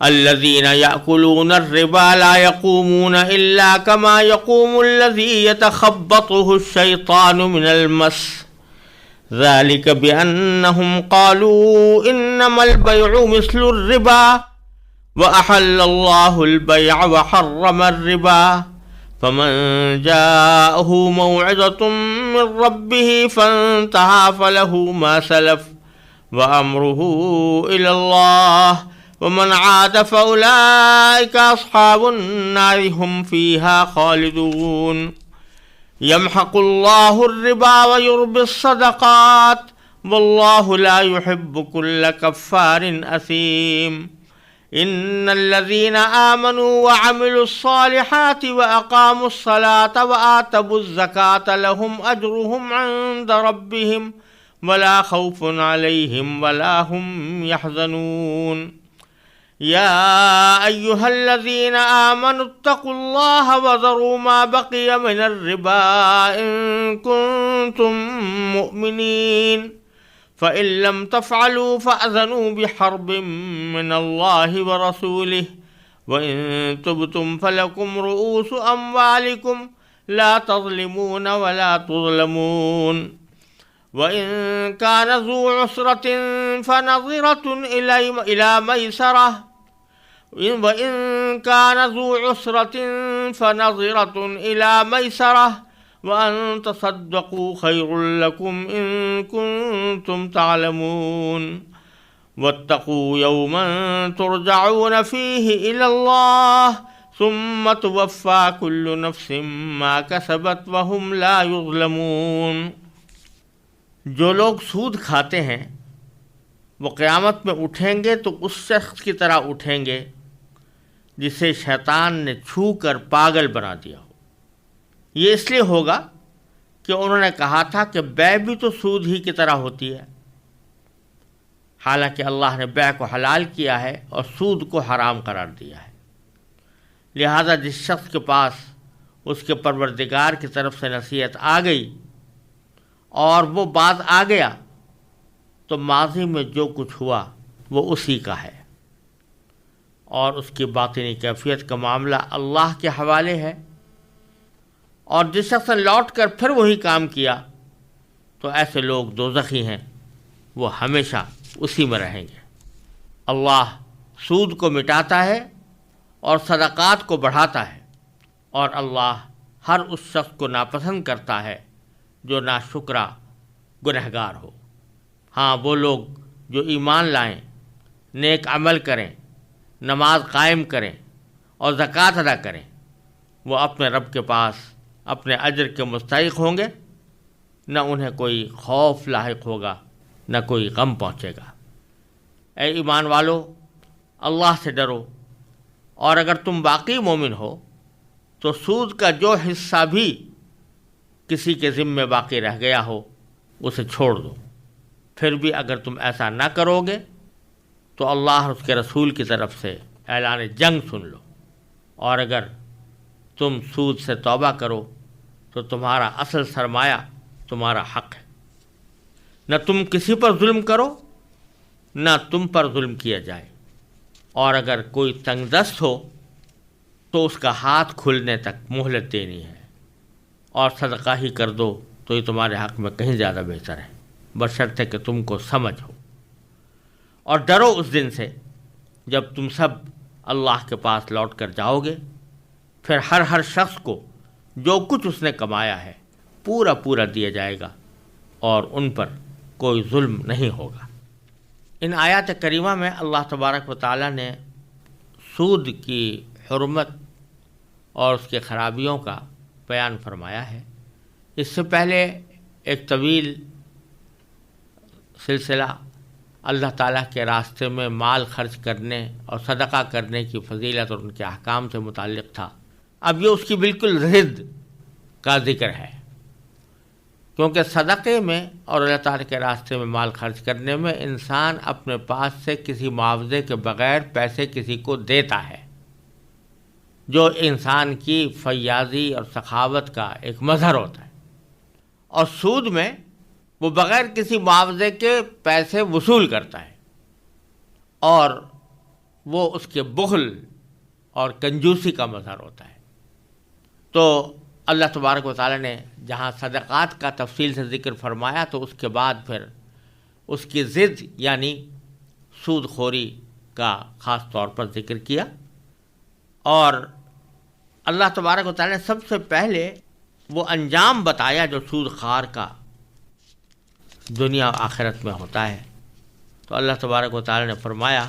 الذين يأكلون الربا لا يقومون إلا كما يقوم الذي يتخبطه الشيطان من المس ذلك بأنهم قالوا إنما البيع مثل الربا وأحل الله البيع وحرم الربا فمن جاءه موعظة من ربه فانتهى فله ما سلف وأمره إلى الله ومن عاد فأولئك أصحاب النار هم فيها خالدون يمحق الله الربا ويربي الصدقات والله لا يحب كل كفار أثيم إن الذين آمنوا وعملوا الصالحات وأقاموا الصلاة وآتوا الزكاة لهم أجرهم عند ربهم ولا خوف عليهم ولا هم يحزنون يا أيها الذين آمنوا اتقوا الله وذروا ما بقي من الربا إن كنتم مؤمنين فإن لم تفعلوا فأذنوا بحرب من الله ورسوله وإن تبتم فلكم رؤوس أموالكم لا تظلمون ولا تظلمون وإن كان ذو عسرة فنظرة إلى ميسرة وإن كان ذو عسرة فنظرة إلى ميسرة وأن تصدقوا خير لكم إن كنتم تعلمون واتقوا يوما ترجعون فيه إلى الله ثم توفى كل نفس ما كسبت وهم لا يظلمون۔ جو لوگ سود کھاتے ہیں وہ قیامت میں اٹھیں گے تو اس شخص کی طرح اٹھیں گے جسے شیطان نے چھو کر پاگل بنا دیا ہو۔ یہ اس لیے ہوگا کہ انہوں نے کہا تھا کہ بیع بھی تو سود ہی کی طرح ہوتی ہے، حالانکہ اللہ نے بیع کو حلال کیا ہے اور سود کو حرام قرار دیا ہے۔ لہذا جس شخص کے پاس اس کے پروردگار کی طرف سے نصیحت آ گئی اور وہ باز آ گیا تو ماضی میں جو کچھ ہوا وہ اسی کا ہے، اور اس کی باطنی کیفیت کا معاملہ اللہ کے حوالے ہے۔ اور جس شخص نے لوٹ کر پھر وہی کام کیا تو ایسے لوگ دوزخی ہیں، وہ ہمیشہ اسی میں رہیں گے۔ اللہ سود کو مٹاتا ہے اور صدقات کو بڑھاتا ہے، اور اللہ ہر اس شخص کو ناپسند کرتا ہے جو ناشکرا گنہگار ہو۔ ہاں، وہ لوگ جو ایمان لائیں، نیک عمل کریں، نماز قائم کریں اور زکوٰۃ ادا کریں، وہ اپنے رب کے پاس اپنے اجر کے مستحق ہوں گے، نہ انہیں کوئی خوف لاحق ہوگا نہ کوئی غم پہنچے گا۔ اے ایمان والو، اللہ سے ڈرو، اور اگر تم واقعی مومن ہو تو سود کا جو حصہ بھی کسی کے ذمے باقی رہ گیا ہو اسے چھوڑ دو۔ پھر بھی اگر تم ایسا نہ کرو گے تو اللہ اور اس کے رسول کی طرف سے اعلان جنگ سن لو، اور اگر تم سود سے توبہ کرو تو تمہارا اصل سرمایہ تمہارا حق ہے۔ نہ تم کسی پر ظلم کرو نہ تم پر ظلم کیا جائے، اور اگر کوئی تنگ دست ہو تو اس کا ہاتھ کھلنے تک مہلت دینی ہے، اور صدقہ ہی کر دو تو یہ تمہارے حق میں کہیں زیادہ بہتر ہے، بشرطے کہ تم کو سمجھ ہو۔ اور ڈرو اس دن سے جب تم سب اللہ کے پاس لوٹ کر جاؤ گے، پھر ہر شخص کو جو کچھ اس نے کمایا ہے پورا پورا دیا جائے گا، اور ان پر کوئی ظلم نہیں ہوگا۔ ان آیات کریمہ میں اللہ تبارک و تعالیٰ نے سود کی حرمت اور اس کے خرابیوں کا بیان فرمایا ہے۔ اس سے پہلے ایک طویل سلسلہ اللہ تعالیٰ کے راستے میں مال خرچ کرنے اور صدقہ کرنے کی فضیلت اور ان کے احکام سے متعلق تھا۔ اب یہ اس کی بالکل ضد کا ذکر ہے، کیونکہ صدقے میں اور اللہ تعالیٰ کے راستے میں مال خرچ کرنے میں انسان اپنے پاس سے کسی معاوضے کے بغیر پیسے کسی کو دیتا ہے، جو انسان کی فیاضی اور سخاوت کا ایک مظہر ہوتا ہے۔ اور سود میں وہ بغیر کسی معاوضے کے پیسے وصول کرتا ہے، اور وہ اس کے بخل اور کنجوسی کا مظہر ہوتا ہے۔ تو اللہ تبارک و تعالیٰ نے جہاں صدقات کا تفصیل سے ذکر فرمایا تو اس کے بعد پھر اس کی ضد یعنی سود خوری کا خاص طور پر ذکر کیا، اور اللہ تبارک و تعالیٰ نے سب سے پہلے وہ انجام بتایا جو سود خوار کا دنیا و آخرت میں ہوتا ہے۔ تو اللہ تبارک و تعالیٰ نے فرمایا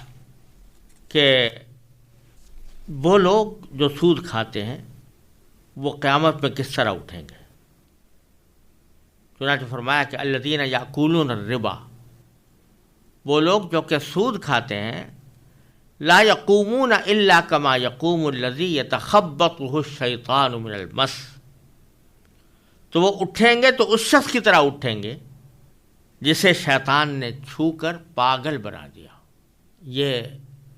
کہ وہ لوگ جو سود کھاتے ہیں وہ قیامت میں کس طرح اٹھیں گے۔ چنانچہ فرمایا کہ الذین یأکلون الربا، وہ لوگ جو کہ سود کھاتے ہیں، لا یقومون الا کما یقوم الذی یتخبطہ الشیطان من المس، تو وہ اٹھیں گے تو اس شخص کی طرح اٹھیں گے جسے شیطان نے چھو کر پاگل بنا دیا۔ یہ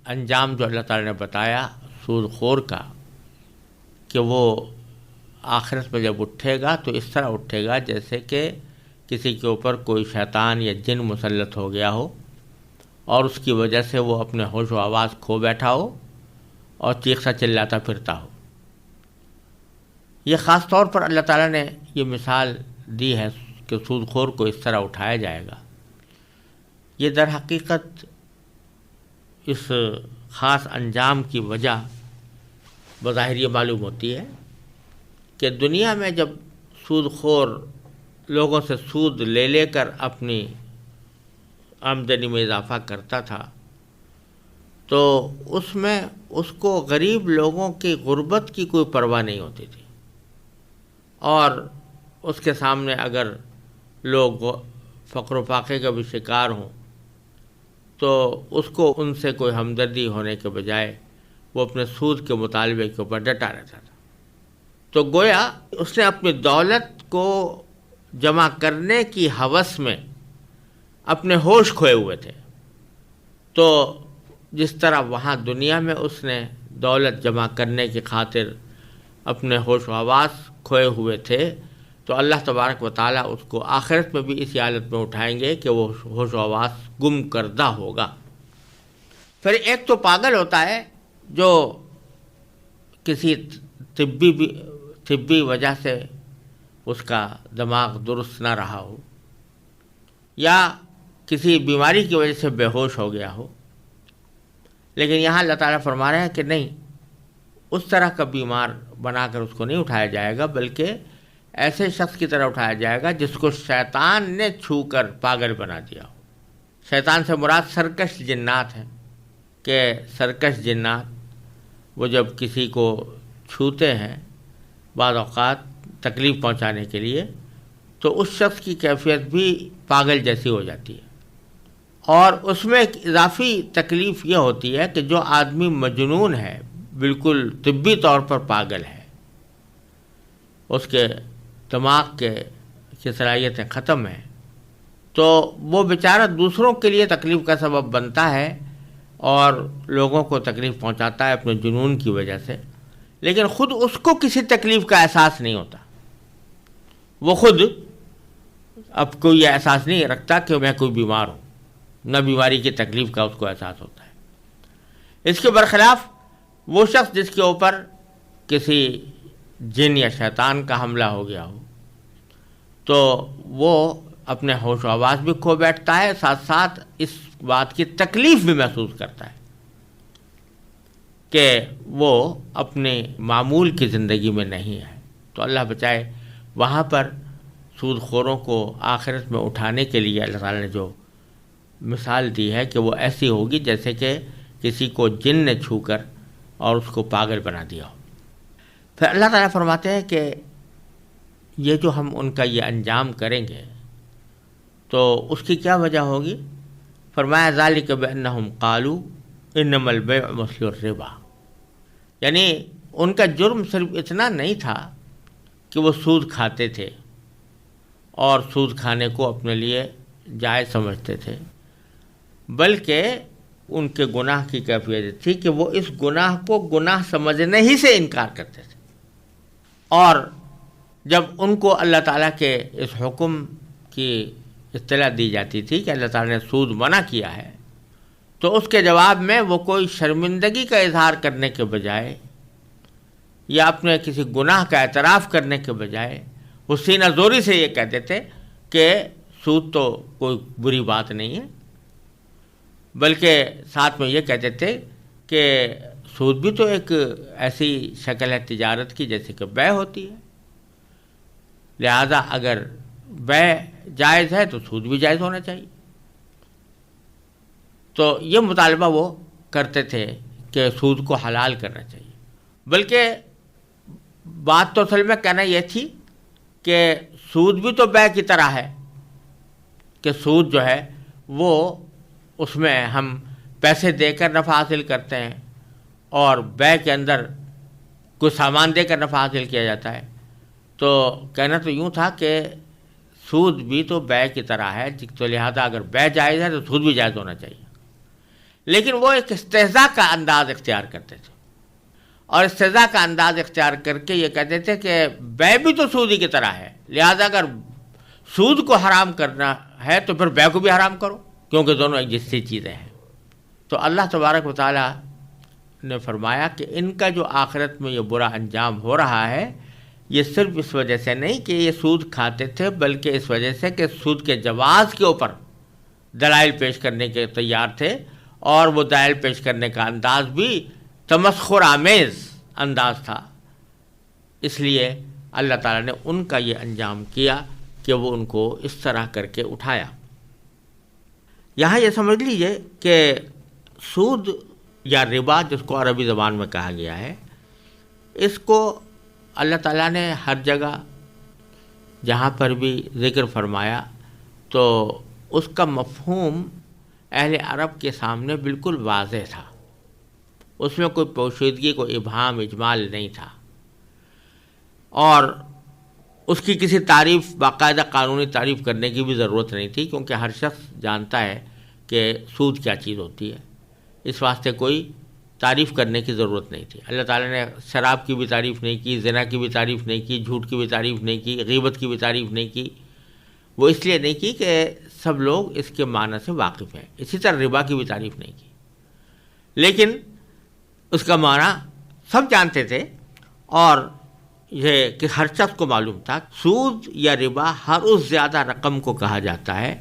انجام جو اللہ تعالی نے بتایا سود خور کا کہ وہ آخرت میں جب اٹھے گا تو اس طرح اٹھے گا جیسے کہ کسی کے اوپر کوئی شیطان یا جن مسلط ہو گیا ہو اور اس کی وجہ سے وہ اپنے ہوش و آواز کھو بیٹھا ہو اور چیختا چلاتا پھرتا ہو۔ یہ خاص طور پر اللہ تعالیٰ نے یہ مثال دی ہے کہ سود خور کو اس طرح اٹھایا جائے گا۔ یہ در حقیقت اس خاص انجام کی وجہ بظاہر یہ معلوم ہوتی ہے کہ دنیا میں جب سود خور لوگوں سے سود لے لے کر اپنی آمدنی میں اضافہ کرتا تھا تو اس میں اس کو غریب لوگوں کی غربت کی کوئی پرواہ نہیں ہوتی تھی، اور اس کے سامنے اگر لوگ فقر و فاقے کا بھی شکار ہوں تو اس کو ان سے کوئی ہمدردی ہونے کے بجائے وہ اپنے سود کے مطالبے کے اوپر ڈٹا رہتا تھا۔ تو گویا اس نے اپنی دولت کو جمع کرنے کی ہوس میں اپنے ہوش کھوئے ہوئے تھے۔ تو جس طرح وہاں دنیا میں اس نے دولت جمع کرنے کی خاطر اپنے ہوش و حواس کھوئے ہوئے تھے، تو اللہ تبارک و تعالیٰ اس کو آخرت میں بھی اسی حالت میں اٹھائیں گے کہ وہ ہوش و حواس گم کردہ ہوگا۔ پھر ایک تو پاگل ہوتا ہے جو کسی طبی وجہ سے اس کا دماغ درست نہ رہا ہو یا کسی بیماری کی وجہ سے بے ہوش ہو گیا ہو، لیکن یہاں اللہ تعالیٰ فرما رہے ہیں کہ نہیں، اس طرح کا بیمار بنا کر اس کو نہیں اٹھایا جائے گا، بلکہ ایسے شخص کی طرح اٹھایا جائے گا جس کو شیطان نے چھو کر پاگل بنا دیا ہو۔ شیطان سے مراد سرکش جنات ہیں کہ سرکش جنات وہ جب کسی کو چھوتے ہیں بعض اوقات تکلیف پہنچانے کے لیے تو اس شخص کی کیفیت بھی پاگل جیسی ہو جاتی ہے، اور اس میں ایک اضافی تکلیف یہ ہوتی ہے کہ جو آدمی مجنون ہے، بالکل طبی طور پر پاگل ہے، اس کے دماغ کی صلاحیتیں ختم ہیں، تو وہ بیچارہ دوسروں کے لیے تکلیف کا سبب بنتا ہے اور لوگوں کو تکلیف پہنچاتا ہے اپنے جنون کی وجہ سے، لیکن خود اس کو کسی تکلیف کا احساس نہیں ہوتا۔ وہ خود اب کوئی احساس نہیں رکھتا کہ میں کوئی بیمار ہوں، نہ بیماری کی تکلیف کا اس کو احساس ہوتا ہے۔ اس کے برخلاف وہ شخص جس کے اوپر کسی جن یا شیطان کا حملہ ہو گیا ہو تو وہ اپنے ہوش و حواس بھی کھو بیٹھتا ہے، ساتھ ساتھ اس بات کی تکلیف بھی محسوس کرتا ہے کہ وہ اپنے معمول کی زندگی میں نہیں ہے۔ تو اللہ بچائے، وہاں پر سود خوروں کو آخرت میں اٹھانے کے لیے اللہ تعالیٰ نے جو مثال دی ہے کہ وہ ایسی ہوگی جیسے کہ کسی کو جن نے چھو کر اور اس کو پاگل بنا دیا ہو۔ پھر اللہ تعالیٰ فرماتے ہیں کہ یہ جو ہم ان کا یہ انجام کریں گے تو اس کی کیا وجہ ہوگی؟ فرمایا ذالک بانہم قالوا انما البیع مثل الربا، یعنی ان کا جرم صرف اتنا نہیں تھا کہ وہ سود کھاتے تھے اور سود کھانے کو اپنے لیے جائز سمجھتے تھے، بلکہ ان کے گناہ کی کیفیت تھی کہ وہ اس گناہ کو گناہ سمجھنے ہی سے انکار کرتے تھے، اور جب ان کو اللہ تعالیٰ کے اس حکم کی اطلاع دی جاتی تھی کہ اللہ تعالیٰ نے سود منع کیا ہے تو اس کے جواب میں وہ کوئی شرمندگی کا اظہار کرنے کے بجائے یا اپنے کسی گناہ کا اعتراف کرنے کے بجائے وہ سینہ زوری سے یہ کہتے تھے کہ سود تو کوئی بری بات نہیں ہے، بلکہ ساتھ میں یہ کہتے تھے کہ سود بھی تو ایک ایسی شکل ہے تجارت کی جیسے کہ بیع ہوتی ہے، لہذا اگر بیع جائز ہے تو سود بھی جائز ہونا چاہیے۔ تو یہ مطالبہ وہ کرتے تھے کہ سود کو حلال کرنا چاہیے، بلکہ بات تو اصل میں کہنا یہ تھی کہ سود بھی تو بیع کی طرح ہے کہ سود جو ہے وہ اس میں ہم پیسے دے کر نفع حاصل کرتے ہیں اور بیع کے اندر کوئی سامان دے کر نفع حاصل کیا جاتا ہے۔ تو کہنا تو یوں تھا کہ سود بھی تو بیع کی طرح ہے، تو لہذا اگر بیع جائز ہے تو سود بھی جائز ہونا چاہیے، لیکن وہ ایک استہزاء کا انداز اختیار کرتے تھے، اور استہزاء کا انداز اختیار کر کے یہ کہتے تھے کہ بیع بھی تو سود ہی کی طرح ہے، لہذا اگر سود کو حرام کرنا ہے تو پھر بیع کو بھی حرام کرو، کیونکہ دونوں ایک جیسی چیزیں ہیں۔ تو اللہ تبارک و تعالی نے فرمایا کہ ان کا جو آخرت میں یہ برا انجام ہو رہا ہے یہ صرف اس وجہ سے نہیں کہ یہ سود کھاتے تھے، بلکہ اس وجہ سے کہ سود کے جواز کے اوپر دلائل پیش کرنے کے تیار تھے، اور وہ دلائل پیش کرنے کا انداز بھی تمسخر آمیز انداز تھا۔ اس لیے اللہ تعالیٰ نے ان کا یہ انجام کیا کہ وہ ان کو اس طرح کر کے اٹھایا۔ یہاں یہ سمجھ لیجئے کہ سود یا ربا جس کو عربی زبان میں کہا گیا ہے، اس کو اللہ تعالیٰ نے ہر جگہ جہاں پر بھی ذکر فرمایا تو اس کا مفہوم اہل عرب کے سامنے بالکل واضح تھا، اس میں کوئی پوشیدگی، کوئی ابہام اجمال نہیں تھا، اور اس کی کسی تعریف، باقاعدہ قانونی تعریف کرنے کی بھی ضرورت نہیں تھی، کیونکہ ہر شخص جانتا ہے کہ سود کیا چیز ہوتی ہے، اس واسطے کوئی تعریف کرنے کی ضرورت نہیں تھی۔ اللہ تعالیٰ نے شراب کی بھی تعریف نہیں کی، زنا کی بھی تعریف نہیں کی، جھوٹ کی بھی تعریف نہیں کی، غیبت کی بھی تعریف نہیں کی، وہ اس لیے نہیں کی کہ سب لوگ اس کے معنی سے واقف ہیں۔ اسی طرح ربا کی بھی تعریف نہیں کی، لیکن اس کا معنی سب جانتے تھے، اور یہ کہ ہر شخص کو معلوم تھا سود یا ربا ہر اس زیادہ رقم کو کہا جاتا ہے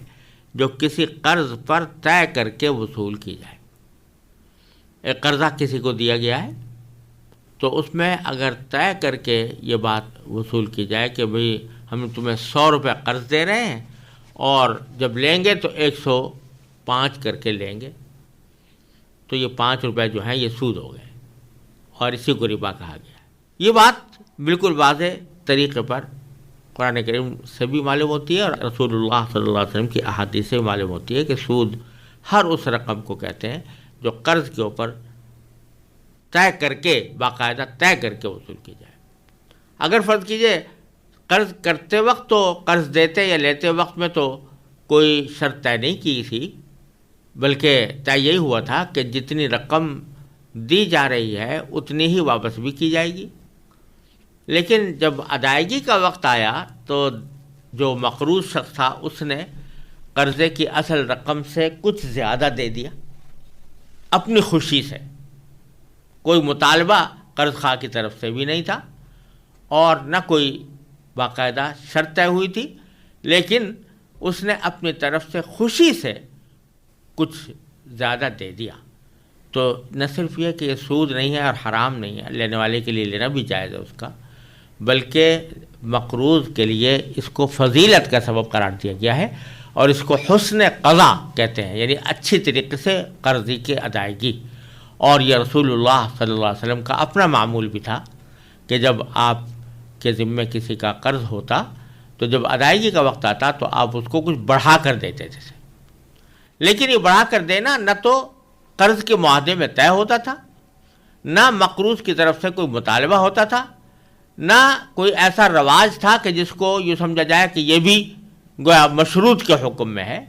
جو کسی قرض پر طے کر کے وصول کی جائے۔ ایک قرضہ کسی کو دیا گیا ہے تو اس میں اگر طے کر کے یہ بات وصول کی جائے کہ بھئی ہم تمہیں 100 روپے قرض دے رہے ہیں اور جب لیں گے تو 105 کر کے لیں گے، تو یہ 5 روپے جو ہیں یہ سود ہو گئے، اور اسی کو ربا کہا گیا ہے۔ یہ بات بالکل واضح طریقے پر قرآن کریم سے بھی معلوم ہوتی ہے، اور رسول اللہ صلی اللہ علیہ وسلم کی احادیث سے معلوم ہوتی ہے کہ سود ہر اس رقم کو کہتے ہیں جو قرض کے اوپر طے کر کے، باقاعدہ طے کر کے وصول کی جائے۔ اگر فرض کیجئے قرض کرتے وقت تو قرض دیتے یا لیتے وقت میں تو کوئی شرط طے نہیں کی تھی، بلکہ طے یہی ہوا تھا کہ جتنی رقم دی جا رہی ہے اتنی ہی واپس بھی کی جائے گی، لیکن جب ادائیگی کا وقت آیا تو جو مقروض شخص تھا اس نے قرضے کی اصل رقم سے کچھ زیادہ دے دیا اپنی خوشی سے، کوئی مطالبہ قرض خواہ کی طرف سے بھی نہیں تھا اور نہ کوئی باقاعدہ شرط طے ہوئی تھی، لیکن اس نے اپنی طرف سے خوشی سے کچھ زیادہ دے دیا۔ تو نہ صرف یہ کہ یہ سود نہیں ہے اور حرام نہیں ہے، لینے والے کے لیے لینا بھی جائز ہے اس کا، بلکہ مقروض کے لیے اس کو فضیلت کا سبب قرار دیا گیا ہے، اور اس کو حسن قضا کہتے ہیں، یعنی اچھی طریقے سے قرضی کی ادائیگی۔ اور یہ رسول اللہ صلی اللہ علیہ وسلم کا اپنا معمول بھی تھا کہ جب آپ کے ذمے کسی کا قرض ہوتا تو جب ادائیگی کا وقت آتا تو آپ اس کو کچھ بڑھا کر دیتے تھے، لیکن یہ بڑھا کر دینا نہ تو قرض کے معاہدے میں طے ہوتا تھا، نہ مقروض کی طرف سے کوئی مطالبہ ہوتا تھا، نہ کوئی ایسا رواج تھا کہ جس کو یہ سمجھا جائے کہ یہ بھی گویا مشروط کے حکم میں ہے۔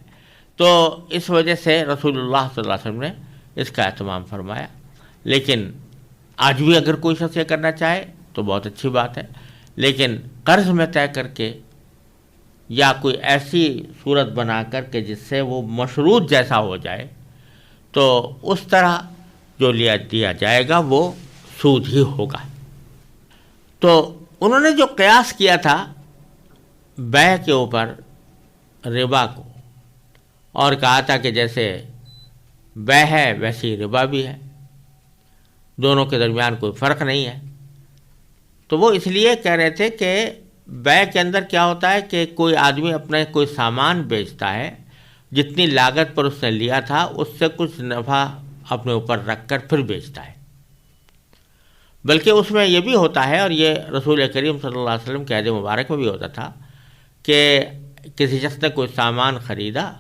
تو اس وجہ سے رسول اللہ صلی اللہ علیہ وسلم نے اس کا اہتمام فرمایا۔ لیکن آج بھی اگر کوئی شخص یہ کرنا چاہے تو بہت اچھی بات ہے، لیکن قرض میں طے کر کے یا کوئی ایسی صورت بنا کر کہ جس سے وہ مشروط جیسا ہو جائے تو اس طرح جو دیا جائے گا وہ سود ہی ہوگا۔ تو انہوں نے جو قیاس کیا تھا بیع کے اوپر ربا کو، اور کہا تھا کہ جیسے بیع ہے ویسی ربا بھی ہے، دونوں کے درمیان کوئی فرق نہیں ہے، تو وہ اس لیے کہہ رہے تھے کہ بیع کے اندر کیا ہوتا ہے کہ کوئی آدمی اپنا کوئی سامان بیچتا ہے، جتنی لاگت پر اس نے لیا تھا اس سے کچھ نفع اپنے اوپر رکھ کر پھر بیچتا ہے، بلکہ اس میں یہ بھی ہوتا ہے، اور یہ رسول کریم صلی اللہ علیہ وسلم کے عہد مبارک میں بھی ہوتا تھا کہ کسی شخص نے کوئی سامان خریدا،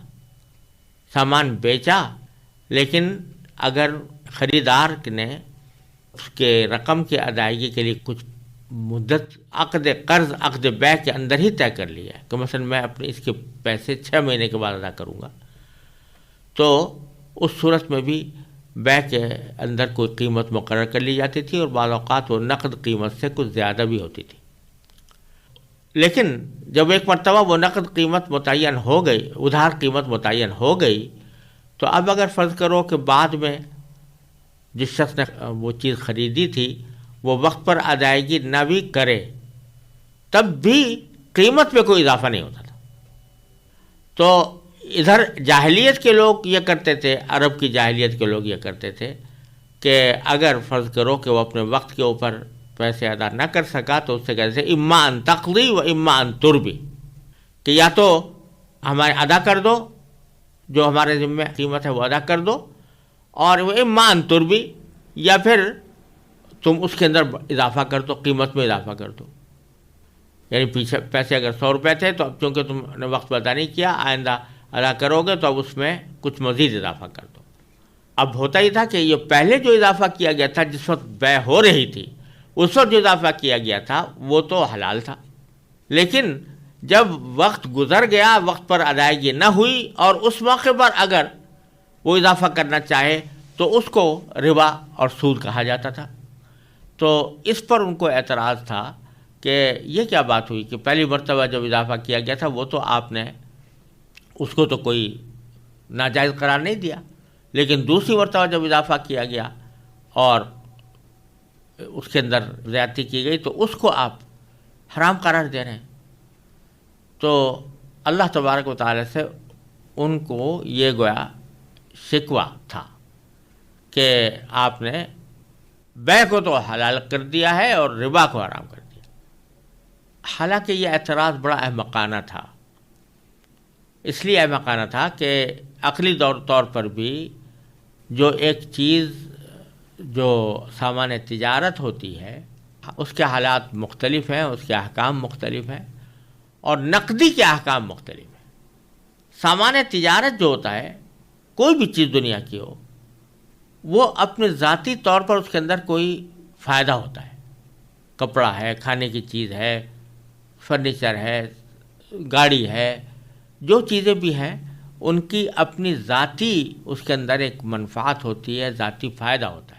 سامان بیچا، لیکن اگر خریدار نے اس کے رقم کی ادائیگی کے لیے کچھ مدت عقد قرض عقد بیع کے اندر ہی طے کر لیا ہے کہ مثلا میں اپنے اس کے پیسے 6 مہینے کے بعد ادا کروں گا، تو اس صورت میں بھی بیع کے اندر کوئی قیمت مقرر کر لی جاتی تھی، اور بعض اوقات وہ نقد قیمت سے کچھ زیادہ بھی ہوتی تھی۔ لیکن جب ایک مرتبہ وہ نقد قیمت متعین ہو گئی، ادھار قیمت متعین ہو گئی، تو اب اگر فرض کرو کہ بعد میں جس شخص نے وہ چیز خریدی تھی وہ وقت پر ادائیگی نہ بھی کرے، تب بھی قیمت میں کوئی اضافہ نہیں ہوتا تھا۔ تو ادھر جاہلیت کے لوگ یہ کرتے تھے، عرب کی جاہلیت کے لوگ یہ کرتے تھے کہ اگر فرض کرو کہ وہ اپنے وقت کے اوپر پیسے ادا نہ کر سکا تو اس سے کہتے تھے اما ان تقضی و اما ان تربی، کہ یا تو ہمارے ادا کر دو، جو ہمارے ذمہ قیمت ہے وہ ادا کر دو، اور وہ اما ان تربی، یا پھر تم اس کے اندر اضافہ کر دو، قیمت میں اضافہ کر دو۔ یعنی پیچھے پیسے اگر 100 روپے تھے تو اب چونکہ تم نے وقت پر ادا نہیں کیا، آئندہ ادا کرو گے تو اب اس میں کچھ مزید اضافہ کر دو۔ اب ہوتا ہی تھا کہ یہ پہلے جو اضافہ کیا گیا تھا جس وقت بیع ہو رہی تھی، اس وقت جو اضافہ کیا گیا تھا وہ تو حلال تھا، لیکن جب وقت گزر گیا، وقت پر ادائیگی نہ ہوئی، اور اس موقع پر اگر وہ اضافہ کرنا چاہے تو اس کو ربا اور سود کہا جاتا تھا۔ تو اس پر ان کو اعتراض تھا کہ یہ کیا بات ہوئی کہ پہلی مرتبہ جب اضافہ کیا گیا تھا وہ تو آپ نے اس کو تو کوئی ناجائز قرار نہیں دیا، لیکن دوسری مرتبہ جب اضافہ کیا گیا اور اس کے اندر زیادتی کی گئی تو اس کو آپ حرام قرار دے رہے ہیں۔ تو اللہ تبارک و تعالی سے ان کو یہ گویا شکوہ تھا کہ آپ نے بیع کو تو حلال کر دیا ہے اور ربا کو حرام کر دیا۔ حالانکہ یہ اعتراض بڑا احمقانہ تھا، اس لیے احمقانہ تھا کہ عقلی طور پر بھی جو ایک چیز جو سامان تجارت ہوتی ہے اس کے حالات مختلف ہیں، اس کے احکام مختلف ہیں، اور نقدی کے احکام مختلف ہیں۔ سامان تجارت جو ہوتا ہے، کوئی بھی چیز دنیا کی ہو، وہ اپنے ذاتی طور پر اس کے اندر کوئی فائدہ ہوتا ہے، کپڑا ہے، کھانے کی چیز ہے، فرنیچر ہے، گاڑی ہے، جو چیزیں بھی ہیں ان کی اپنی ذاتی اس کے اندر ایک منفعت ہوتی ہے، ذاتی فائدہ ہوتا ہے۔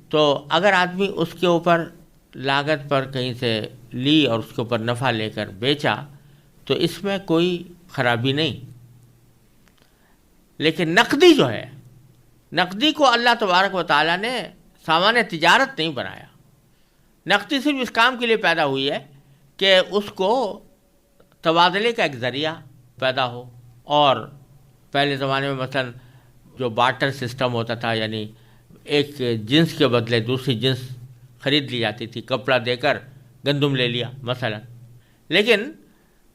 تو اگر آدمی اس کے اوپر لاگت پر کہیں سے لی اور اس کے اوپر نفع لے کر بیچا تو اس میں کوئی خرابی نہیں، لیکن نقدی جو ہے، نقدی کو اللہ تبارک و تعالیٰ نے سامان تجارت نہیں بنایا۔ نقدی صرف اس کام کے لیے پیدا ہوئی ہے کہ اس کو تبادلے کا ایک ذریعہ پیدا ہو، اور پہلے زمانے میں مثلا جو بارٹر سسٹم ہوتا تھا، یعنی ایک جنس کے بدلے دوسری جنس خرید لی جاتی تھی، کپڑا دے کر گندم لے لیا مثلا، لیکن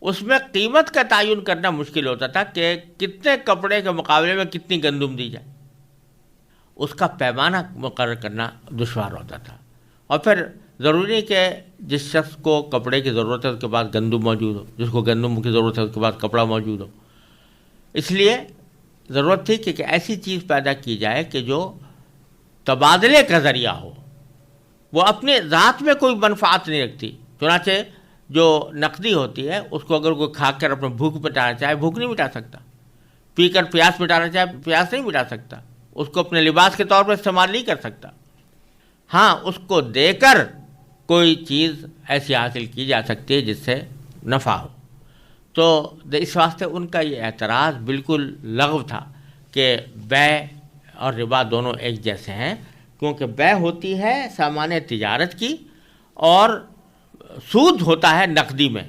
اس میں قیمت کا تعین کرنا مشکل ہوتا تھا کہ کتنے کپڑے کے مقابلے میں کتنی گندم دی جائے، اس کا پیمانہ مقرر کرنا دشوار ہوتا تھا۔ اور پھر ضروری نہیں کہ جس شخص کو کپڑے کی ضرورت ہے اس کے پاس گندم موجود ہو، جس کو گندم کی ضرورت ہے اس کے پاس کپڑا موجود ہو۔ اس لیے ضرورت تھی کہ ایسی چیز پیدا کی جائے کہ جو تبادلے کا ذریعہ ہو، وہ اپنے ذات میں کوئی منفعت نہیں رکھتی۔ چنانچہ جو نقدی ہوتی ہے اس کو اگر کوئی کھا کر اپنے بھوک مٹانا چاہے بھوک نہیں مٹا سکتا، پی کر پیاس مٹانا چاہے پیاس نہیں مٹا سکتا، اس کو اپنے لباس کے طور پر استعمال نہیں کر سکتا۔ ہاں، اس کو دے کر کوئی چیز ایسی حاصل کی جا سکتی ہے جس سے نفع ہو۔ تو اس واسطے ان کا یہ اعتراض بالکل لغو تھا کہ بیع اور ربا دونوں ایک جیسے ہیں، کیونکہ بیع ہوتی ہے سامان تجارت کی اور سود ہوتا ہے نقدی میں،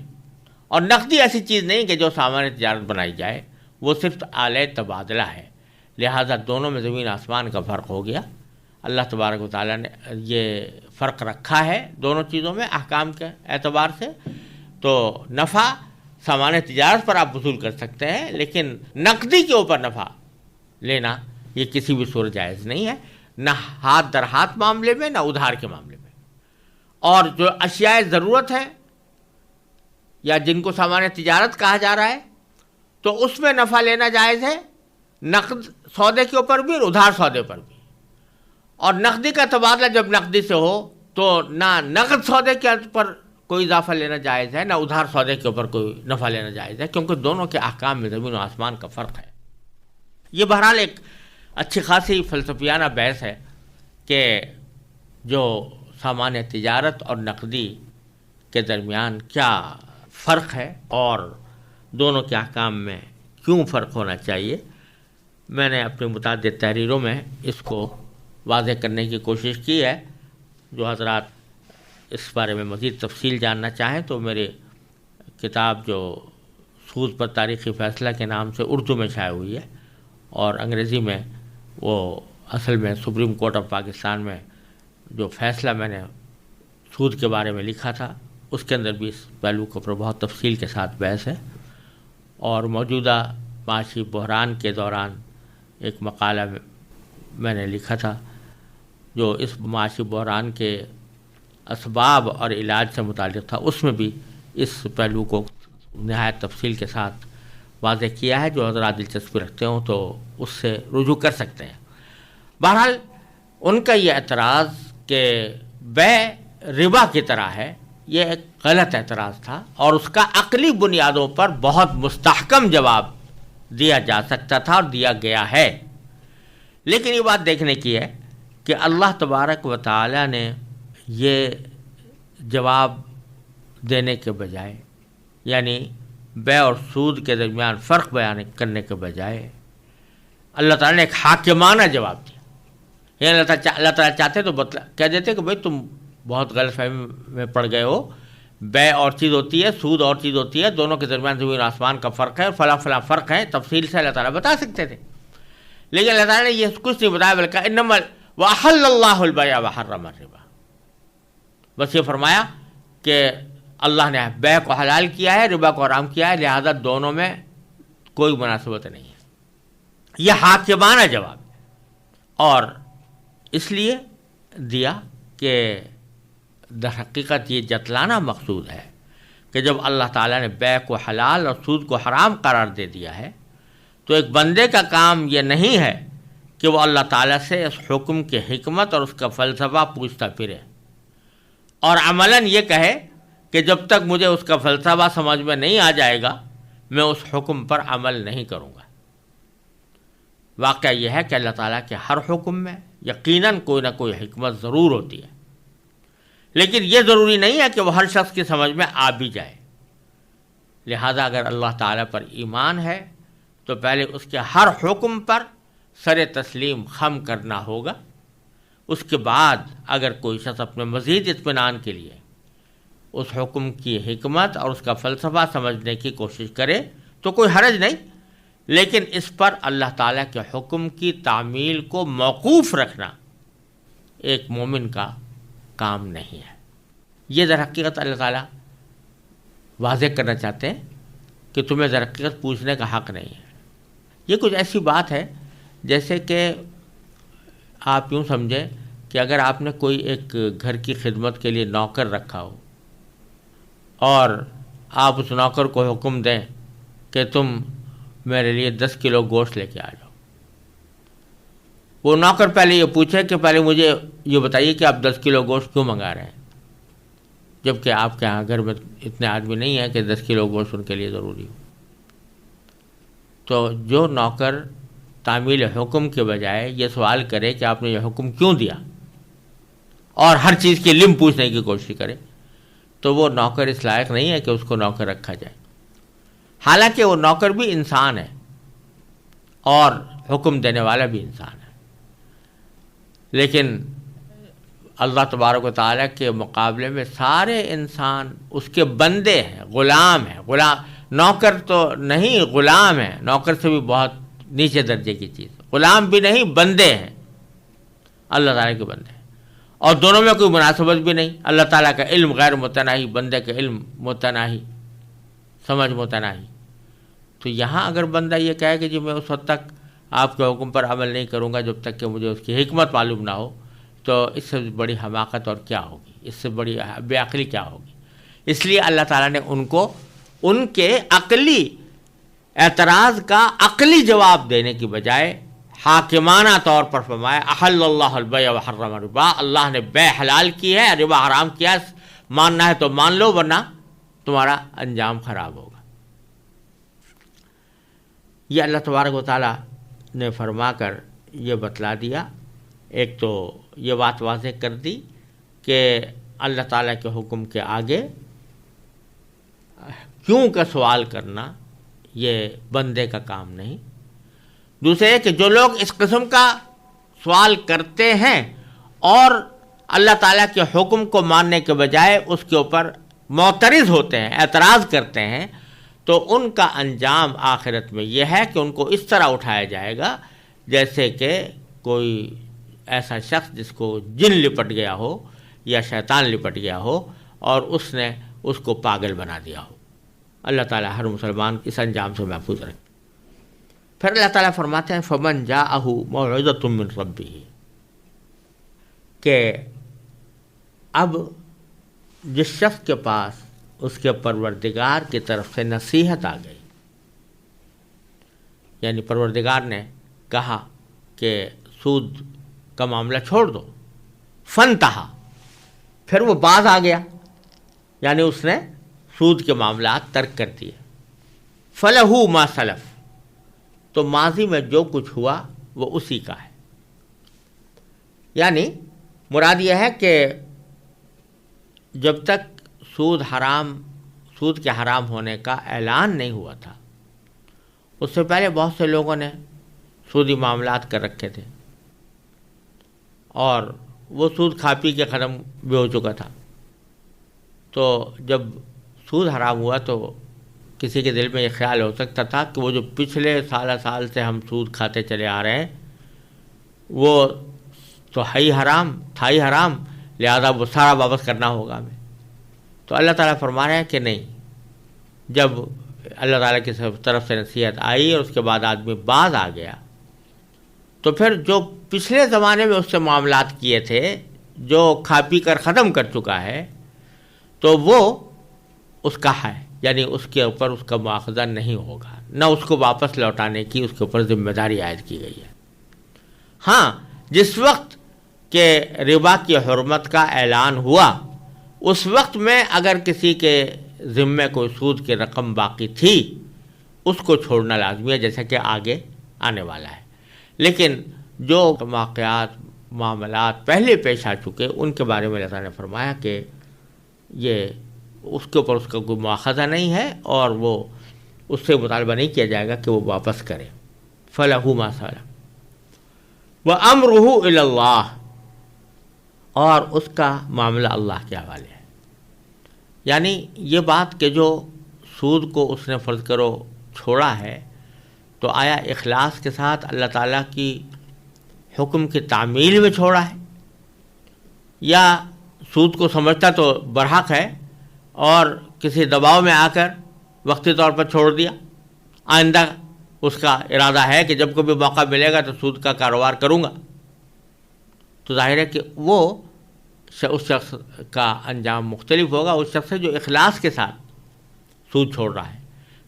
اور نقدی ایسی چیز نہیں کہ جو سامان تجارت بنائی جائے، وہ صرف آلہ تبادلہ ہے، لہٰذا دونوں میں زمین آسمان کا فرق ہو گیا۔ اللہ تبارک و تعالیٰ نے یہ فرق رکھا ہے دونوں چیزوں میں احکام کے اعتبار سے۔ تو نفع سامان تجارت پر آپ وصول کر سکتے ہیں، لیکن نقدی کے اوپر نفع لینا یہ کسی بھی صورت جائز نہیں ہے، نہ ہاتھ در ہاتھ معاملے میں، نہ ادھار کے معاملے میں۔ اور جو اشیاء ضرورت ہے یا جن کو سامان تجارت کہا جا رہا ہے، تو اس میں نفع لینا جائز ہے، نقد سودے کے اوپر بھی اور ادھار سودے پر بھی۔ اور نقدی کا تبادلہ جب نقدی سے ہو تو نہ نقد سودے کے پر کوئی اضافہ لینا جائز ہے، نہ ادھار سودے کے اوپر کوئی نفع لینا جائز ہے، کیونکہ دونوں کے احکام میں زمین و آسمان کا فرق ہے۔ یہ بہرحال ایک اچھی خاصی فلسفیانہ بحث ہے کہ جو سامان تجارت اور نقدی کے درمیان کیا فرق ہے اور دونوں کے احکام میں کیوں فرق ہونا چاہیے۔ میں نے اپنی متعدد تحریروں میں اس کو واضح کرنے کی کوشش کی ہے۔ جو حضرات اس بارے میں مزید تفصیل جاننا چاہیں تو میری کتاب جو سود پر تاریخی فیصلہ کے نام سے اردو میں شائع ہوئی ہے، اور انگریزی میں وہ اصل میں سپریم کورٹ آف پاکستان میں جو فیصلہ میں نے سود کے بارے میں لکھا تھا، اس کے اندر بھی اس پہلو کے اوپر بہت تفصیل کے ساتھ بحث ہے۔ اور موجودہ معاشی بحران کے دوران ایک مقالہ میں نے لکھا تھا جو اس معاشی بحران کے اسباب اور علاج سے متعلق تھا، اس میں بھی اس پہلو کو نہایت تفصیل کے ساتھ واضح کیا ہے۔ جو حضرات دلچسپی رکھتے ہوں تو اس سے رجوع کر سکتے ہیں۔ بہرحال ان کا یہ اعتراض کہ بیع ربا کی طرح ہے، یہ ایک غلط اعتراض تھا، اور اس کا عقلی بنیادوں پر بہت مستحکم جواب دیا جا سکتا تھا اور دیا گیا ہے۔ لیکن یہ بات دیکھنے کی ہے کہ اللہ تبارک و تعالی نے یہ جواب دینے کے بجائے، یعنی بیع اور سود کے درمیان فرق بیان کرنے کے بجائے، اللہ تعالیٰ نے ایک حاکمانہ جواب دیا۔ یعنی اللہ تعالیٰ چاہتے تو کہہ دیتے کہ بھائی تم بہت غلط فہمی میں پڑ گئے ہو، بیع اور چیز ہوتی ہے، سود اور چیز ہوتی ہے، دونوں کے درمیان زمین آسمان کا فرق ہے، اور فلاں فلاں فرق ہے، تفصیل سے اللہ تعالیٰ بتا سکتے تھے۔ لیکن اللہ تعالیٰ نے یہ کچھ نہیں بتایا، بلکہ انما وَأَحَلَّ اللَّهُ الْبَيْعَ وَحَرَّمَ الرِّبَا، بس یہ فرمایا کہ اللہ نے بیع کو حلال کیا ہے، ربا کو حرام کیا ہے، لہذا دونوں میں کوئی مناسبت نہیں ہے۔ یہ حاکمانہ جواب ہے، اور اس لیے دیا کہ در حقیقت یہ جتلانا مقصود ہے کہ جب اللہ تعالیٰ نے بیع کو حلال اور سود کو حرام قرار دے دیا ہے، تو ایک بندے کا کام یہ نہیں ہے کہ وہ اللہ تعالیٰ سے اس حکم کی حکمت اور اس کا فلسفہ پوچھتا پھرے، اور عملاً یہ کہے کہ جب تک مجھے اس کا فلسفہ سمجھ میں نہیں آ جائے گا میں اس حکم پر عمل نہیں کروں گا۔ واقعہ یہ ہے کہ اللہ تعالیٰ کے ہر حکم میں یقیناً کوئی نہ کوئی حکمت ضرور ہوتی ہے، لیکن یہ ضروری نہیں ہے کہ وہ ہر شخص کی سمجھ میں آ بھی جائے۔ لہذا اگر اللہ تعالیٰ پر ایمان ہے تو پہلے اس کے ہر حکم پر سر تسلیم خم کرنا ہوگا، اس کے بعد اگر کوئی شخص اپنے مزید اطمینان کے لیے اس حکم کی حکمت اور اس کا فلسفہ سمجھنے کی کوشش کرے تو کوئی حرج نہیں، لیکن اس پر اللہ تعالیٰ کے حکم کی تعمیل کو موقوف رکھنا ایک مومن کا کام نہیں ہے۔ یہ در حقیقت اللہ تعالیٰ واضح کرنا چاہتے ہیں کہ تمہیں در حقیقت پوچھنے کا حق نہیں ہے۔ یہ کچھ ایسی بات ہے جیسے کہ آپ یوں سمجھیں کہ اگر آپ نے کوئی ایک گھر کی خدمت کے لیے نوکر رکھا ہو اور آپ اس نوکر کو حکم دیں کہ تم میرے لیے 10 کلو گوشت لے کے آ جاؤ، وہ نوکر پہلے یہ پوچھے کہ پہلے مجھے یہ بتائیے کہ آپ 10 کلو گوشت کیوں منگا رہے ہیں، جبکہ آپ کے یہاں گھر میں اتنے آدمی نہیں ہیں کہ 10 کلو گوشت ان کے لیے ضروری ہو۔ تو جو نوکر تعمیل حکم کے بجائے یہ سوال کرے کہ آپ نے یہ حکم کیوں دیا اور ہر چیز کی علم پوچھنے کی کوشش کرے، تو وہ نوکر اس لائق نہیں ہے کہ اس کو نوکر رکھا جائے۔ حالانکہ وہ نوکر بھی انسان ہے اور حکم دینے والا بھی انسان ہے، لیکن اللہ تبارک و تعالیٰ کے مقابلے میں سارے انسان اس کے بندے ہیں، غلام ہیں. غلام نوکر تو نہیں، غلام ہے. نوکر سے بھی بہت نیچے درجے کی چیز. غلام بھی نہیں، بندے ہیں، اللہ تعالیٰ کے بندے ہیں. اور دونوں میں کوئی مناسبت بھی نہیں. اللہ تعالیٰ کا علم غیر متناہی، بندے کا علم متناہی، سمجھ متناہی. تو یہاں اگر بندہ یہ کہے کہ جی میں اس وقت تک آپ کے حکم پر عمل نہیں کروں گا جب تک کہ مجھے اس کی حکمت معلوم نہ ہو، تو اس سے بڑی حماقت اور کیا ہوگی، اس سے بڑی بے عقلی کیا ہوگی. اس لیے اللہ تعالیٰ نے ان کو ان کے عقلی اعتراض کا عقلی جواب دینے کی بجائے حاکمانہ طور پر فرمایا احل اللہ البیع وحرم الربا. اللہ نے بے حلال کی ہے، ربا حرام کیا ہے. ماننا ہے تو مان لو، ورنہ تمہارا انجام خراب ہوگا. یہ اللہ تبارک و تعالیٰ نے فرما کر یہ بتلا دیا. ایک تو یہ بات واضح کر دی کہ اللہ تعالیٰ کے حکم کے آگے کیوں کا سوال کرنا یہ بندے کا کام نہیں. دوسرے کہ جو لوگ اس قسم کا سوال کرتے ہیں اور اللہ تعالیٰ کے حکم کو ماننے کے بجائے اس کے اوپر معترض ہوتے ہیں، اعتراض کرتے ہیں، تو ان کا انجام آخرت میں یہ ہے کہ ان کو اس طرح اٹھایا جائے گا جیسے کہ کوئی ایسا شخص جس کو جن لپٹ گیا ہو یا شیطان لپٹ گیا ہو اور اس نے اس کو پاگل بنا دیا ہو. اللہ تعالیٰ ہر مسلمان اس انجام سے محفوظ رکھے. پھر اللہ تعالیٰ فرماتے ہیں فمن جاءہ موعظۃ من ربہ، کہ اب جس شخص کے پاس اس کے پروردگار کی طرف سے نصیحت آ گئی، یعنی پروردگار نے کہا کہ سود کا معاملہ چھوڑ دو، فانتہا، پھر وہ باز آ گیا، یعنی اس نے سود کے معاملات ترک کر دیے. فلہ ما سلف، تو ماضی میں جو کچھ ہوا وہ اسی کا ہے. یعنی مراد یہ ہے کہ جب تک سود کے حرام ہونے کا اعلان نہیں ہوا تھا، اس سے پہلے بہت سے لوگوں نے سودی معاملات کر رکھے تھے اور وہ سود کھا پی کے ختم بھی ہو چکا تھا. تو جب سود حرام ہوا تو کسی کے دل میں یہ خیال ہو سکتا تھا کہ وہ جو پچھلے سال سے ہم سود کھاتے چلے آ رہے ہیں وہ تو ہے ہی حرام، تھا ہی حرام، لہذا وہ سارا واپس کرنا ہوگا ہمیں. تو اللہ تعالیٰ فرما رہے ہیں کہ نہیں، جب اللہ تعالیٰ کی طرف سے نصیحت آئی اور اس کے بعد آدمی باز آ گیا تو پھر جو پچھلے زمانے میں اس سے معاملات کیے تھے، جو کھا پی کر ختم کر چکا ہے، تو وہ اس کا ہے، یعنی اس کے اوپر اس کا مواخذہ نہیں ہوگا، نہ اس کو واپس لوٹانے کی اس کے اوپر ذمہ داری عائد کی گئی ہے. ہاں، جس وقت کہ ربا کی حرمت کا اعلان ہوا اس وقت میں اگر کسی کے ذمے کوئی سود کی رقم باقی تھی اس کو چھوڑنا لازمی ہے، جیسا کہ آگے آنے والا ہے. لیکن جو واقعات معاملات پہلے پیش آ چکے ان کے بارے میں اللہ تعالیٰ نے فرمایا کہ یہ اس کے اوپر اس کا کوئی مواخذہ نہیں ہے اور وہ اس سے مطالبہ نہیں کیا جائے گا کہ وہ واپس کرے. فَلَهُ مَا سَلَفَ وَأَمْرُهُ إِلَى اللَّهِ، اور اس کا معاملہ اللہ کے حوالے ہے. یعنی یہ بات کہ جو سود کو اس نے فرض کرو چھوڑا ہے تو آیا اخلاص کے ساتھ اللہ تعالیٰ کی حکم کی تعمیل میں چھوڑا ہے، یا سود کو سمجھتا تو برحق ہے اور کسی دباؤ میں آ کر وقتی طور پر چھوڑ دیا، آئندہ اس کا ارادہ ہے کہ جب کبھی موقع ملے گا تو سود کا کاروبار کروں گا. تو ظاہر ہے کہ وہ اس شخص کا انجام مختلف ہوگا اس شخص سے جو اخلاص کے ساتھ سود چھوڑ رہا ہے.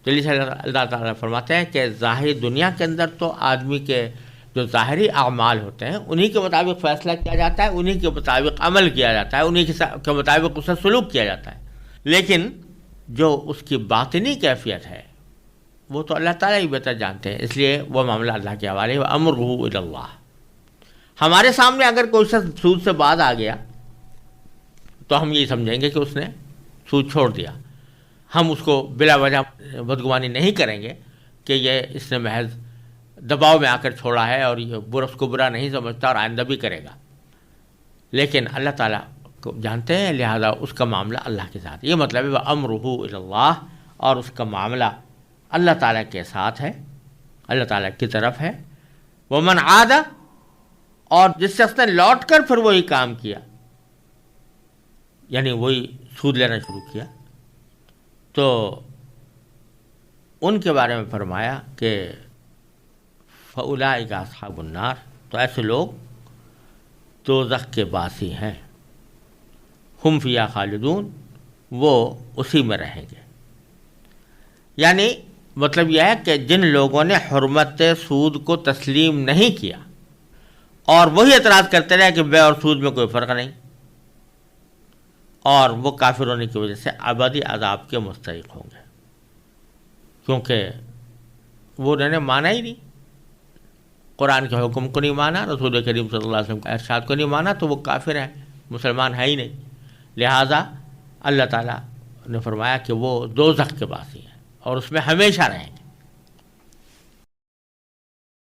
تو اس لیے اللہ تعالیٰ فرماتے ہیں کہ ظاہری دنیا کے اندر تو آدمی کے جو ظاہری اعمال ہوتے ہیں انہی کے مطابق فیصلہ کیا جاتا ہے، انہی کے مطابق عمل کیا جاتا ہے، انہی کے مطابق اس سے سلوک کیا جاتا ہے. لیکن جو اس کی باطنی کیفیت ہے وہ تو اللہ تعالیٰ ہی بہتر جانتے ہیں، اس لیے وہ معاملہ اللہ کے حوالے ہے. وَأَمْرُهُ إِلَى اللَّهِ، ہمارے سامنے اگر کوئی شخص سود سے باز آ گیا تو ہم یہ سمجھیں گے کہ اس نے سود چھوڑ دیا. ہم اس کو بلا وجہ بدگمانی نہیں کریں گے کہ یہ اس نے محض دباؤ میں آ کر چھوڑا ہے اور یہ اس کو برا نہیں سمجھتا اور آئندہ بھی کرے گا. لیکن اللہ تعالیٰ کو جانتے ہیں، لہذا اس کا معاملہ اللہ کے ساتھ، یہ مطلب ہے وَأَمْرُهُ إِلَى اللَّهِ، اور اس کا معاملہ اللہ تعالیٰ کے ساتھ ہے، اللہ تعالیٰ کی طرف ہے۔ وَمَنْ عَادَ، اور جس شخص نے لوٹ کر پھر وہی کام کیا، یعنی وہی سود لینا شروع کیا، تو ان کے بارے میں فرمایا کہ فَأُولَٰئِكَ أَصْحَابُ النَّارِ، تو ایسے لوگ دوزخ کے باسی ہیں، ہم فیہا خالدون، وہ اسی میں رہیں گے۔ یعنی مطلب یہ ہے کہ جن لوگوں نے حرمت سود کو تسلیم نہیں کیا اور وہی اعتراض کرتے رہے کہ بے اور سود میں کوئی فرق نہیں، اور وہ کافر ہونے کی وجہ سے ابدی عذاب کے مستحق ہوں گے، کیونکہ وہ انہوں نے مانا ہی نہیں، قرآن کے حکم کو نہیں مانا، رسول کریم صلی اللہ علیہ وسلم کے ارشاد کو نہیں مانا، تو وہ کافر ہیں، مسلمان ہے ہی نہیں۔ لہٰذا اللہ تعالیٰ نے فرمایا کہ وہ دوزخ کے باسی ہیں اور اس میں ہمیشہ رہیں گے۔